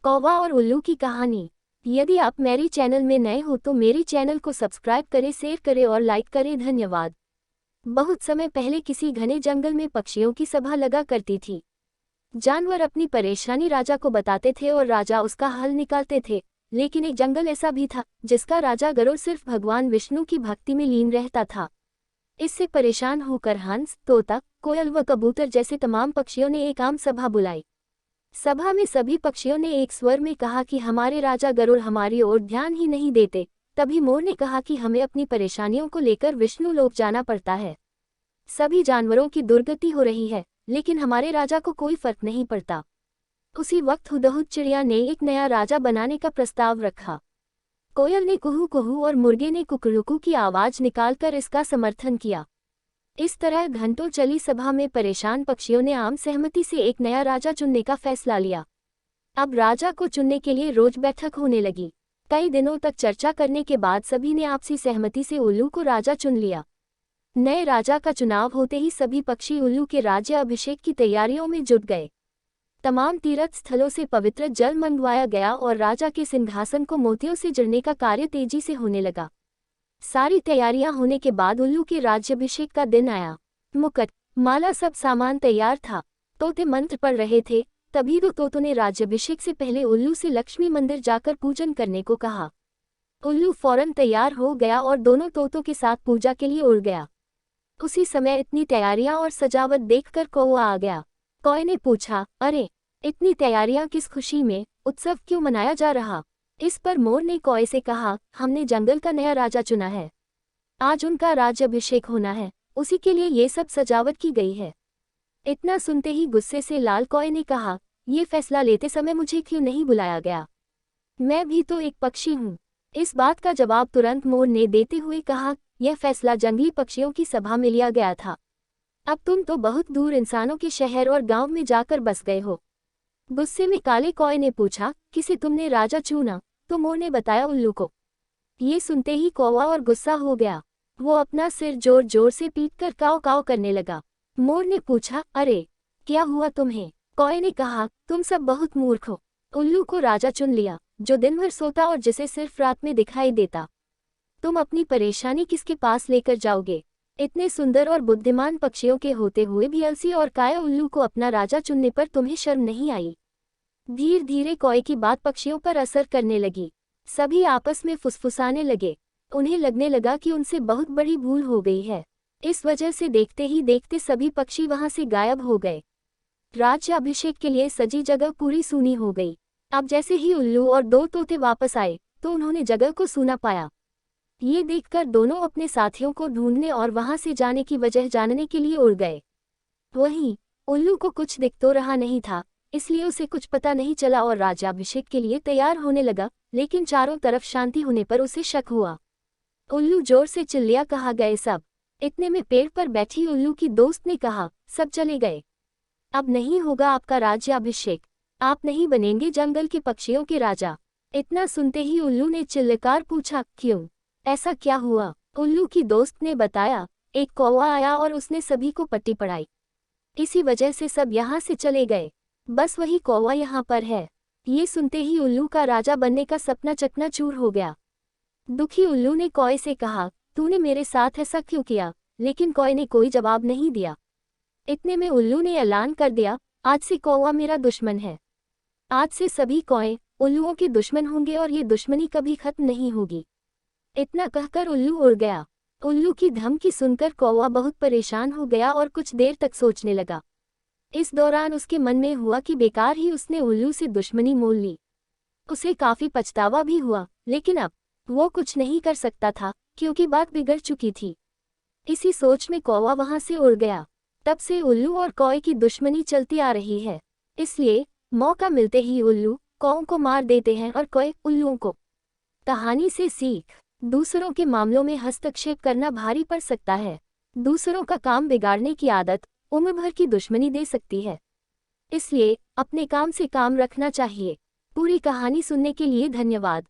कौवा और उल्लू की कहानी। यदि आप मेरे चैनल में नए हो तो मेरे चैनल को सब्सक्राइब करें, शेयर करें और लाइक करें। धन्यवाद। बहुत समय पहले किसी घने जंगल में पक्षियों की सभा लगा करती थी। जानवर अपनी परेशानी राजा को बताते थे और राजा उसका हल निकालते थे। लेकिन एक जंगल ऐसा भी था जिसका राजा गरुड़ सिर्फ भगवान विष्णु की भक्ति में लीन रहता था। इससे परेशान होकर हंस, तोता, कोयल व कबूतर जैसे तमाम पक्षियों ने एक आम सभा बुलाई। सभा में सभी पक्षियों ने एक स्वर में कहा कि हमारे राजा गरुड़ हमारी ओर ध्यान ही नहीं देते। तभी मोर ने कहा कि हमें अपनी परेशानियों को लेकर विष्णु लोक जाना पड़ता है। सभी जानवरों की दुर्गति हो रही है, लेकिन हमारे राजा को कोई फर्क नहीं पड़ता। उसी वक्त हुदहुद चिड़िया ने एक नया राजा बनाने का प्रस्ताव रखा। कोयल ने कुहू कुहू और मुर्गे ने कुकड़ुकू की आवाज निकालकर इसका समर्थन किया। इस तरह घंटों चली सभा में परेशान पक्षियों ने आम सहमति से एक नया राजा चुनने का फैसला लिया। अब राजा को चुनने के लिए रोज बैठक होने लगी। कई दिनों तक चर्चा करने के बाद सभी ने आपसी सहमति से उल्लू को राजा चुन लिया। नए राजा का चुनाव होते ही सभी पक्षी उल्लू के राज्य अभिषेक की तैयारियों में जुट गए। तमाम तीर्थ स्थलों से पवित्र जल मंगवाया गया और राजा के सिंहासन को मोतियों से जड़ने का कार्य तेजी से होने लगा। सारी तैयारियां होने के बाद उल्लू के राज्याभिषेक का दिन आया। मुकुट, माला, सब सामान तैयार था। तोते मंत्र पढ़ रहे थे। तभी दो तोतों ने राज्याभिषेक से पहले उल्लू से लक्ष्मी मंदिर जाकर पूजन करने को कहा। उल्लू फौरन तैयार हो गया और दोनों तोतों के साथ पूजा के लिए उड़ गया। उसी समय इतनी तैयारियां और सजावट देखकर कौवा आ गया। कौए ने पूछा, अरे, इतनी तैयारियां किस खुशी में, उत्सव क्यों मनाया जा रहा? इस पर मोर ने कौए से कहा, हमने जंगल का नया राजा चुना है। आज उनका राज्याभिषेक होना है, उसी के लिए ये सब सजावट की गई है। इतना सुनते ही गुस्से से लाल कौए ने कहा, ये फैसला लेते समय मुझे क्यों नहीं बुलाया गया? मैं भी तो एक पक्षी हूँ। इस बात का जवाब तुरंत मोर ने देते हुए कहा, यह फैसला जंगली पक्षियों की सभा में लिया गया था। अब तुम तो बहुत दूर इंसानों के शहर और गांव में जाकर बस गए हो। गुस्से में काले कौए ने पूछा, किसे तुमने राजा चुना? तो मोर ने बताया, उल्लू को। ये सुनते ही कौवा और गुस्सा हो गया। वो अपना सिर जोर जोर से पीटकर काव काव करने लगा। मोर ने पूछा, अरे, क्या हुआ तुम्हें? कौए ने कहा, तुम सब बहुत मूर्ख हो। उल्लू को राजा चुन लिया, जो दिन भर सोता और जिसे सिर्फ रात में दिखाई देता। तुम अपनी परेशानी किसके पास लेकर जाओगे? इतने सुंदर और बुद्धिमान पक्षियों के होते हुए भी अलसी और काया उल्लू को अपना राजा चुनने पर तुम्हें शर्म नहीं आई? धीरे धीरे कौए की बात पक्षियों पर असर करने लगी। सभी आपस में फुसफुसाने लगे। उन्हें लगने लगा कि उनसे बहुत बड़ी भूल हो गई है। इस वजह से देखते ही देखते सभी पक्षी वहां से गायब हो गए। राज्याभिषेक के लिए सजी जगह पूरी सूनी हो गई। अब जैसे ही उल्लू और दो तोते वापस आए तो उन्होंने जगह को सूना पाया। ये देखकर दोनों अपने साथियों को ढूंढने और वहां से जाने की वजह जानने के लिए उड़ गए। वहीं उल्लू को कुछ दिख तो रहा नहीं था, इसलिए उसे कुछ पता नहीं चला और राज्याभिषेक के लिए तैयार होने लगा। लेकिन चारों तरफ शांति होने पर उसे शक हुआ। उल्लू जोर से चिल्लिया, कहाँ गए सब? इतने में पेड़ पर बैठी उल्लू की दोस्त ने कहा, सब चले गए। अब नहीं होगा आपका राज्याभिषेक। आप नहीं बनेंगे जंगल के पक्षियों के राजा। इतना सुनते ही उल्लू ने चिल्लाकर पूछा, क्यों? ऐसा क्या हुआ? उल्लू की दोस्त ने बताया, एक कौवा आया और उसने सभी को पट्टी पढ़ाई। इसी वजह से सब यहाँ से चले गए। बस वही कौवा यहाँ पर है। ये सुनते ही उल्लू का राजा बनने का सपना चकनाचूर हो गया। दुखी उल्लू ने कौए से कहा, तूने मेरे साथ ऐसा क्यों किया? लेकिन कौए ने कोई जवाब नहीं दिया। इतने में उल्लू ने ऐलान कर दिया, आज से कौवा मेरा दुश्मन है। आज से सभी कौए उल्लुओं के दुश्मन होंगे और ये दुश्मनी कभी खत्म नहीं होगी। इतना कहकर उल्लू उड़ गया। उल्लू की धमकी सुनकर कौवा बहुत परेशान हो गया और कुछ देर तक सोचने लगा। इस दौरान उसके मन में हुआ कि बेकार ही उसने उल्लू से दुश्मनी मोल ली। उसे काफी पछतावा भी हुआ, लेकिन अब वो कुछ नहीं कर सकता था क्योंकि बात बिगड़ चुकी थी। इसी सोच में कौवा वहां से उड़ गया। तब से उल्लू और कौए की दुश्मनी चलती आ रही है। इसलिए मौका मिलते ही उल्लू कौओं को मार देते हैं और कौए उल्लुओं को। कहानी से सीख, दूसरों के मामलों में हस्तक्षेप करना भारी पड़ सकता है। दूसरों का काम बिगाड़ने की आदत उम्र भर की दुश्मनी दे सकती है। इसलिए अपने काम से काम रखना चाहिए। पूरी कहानी सुनने के लिए धन्यवाद।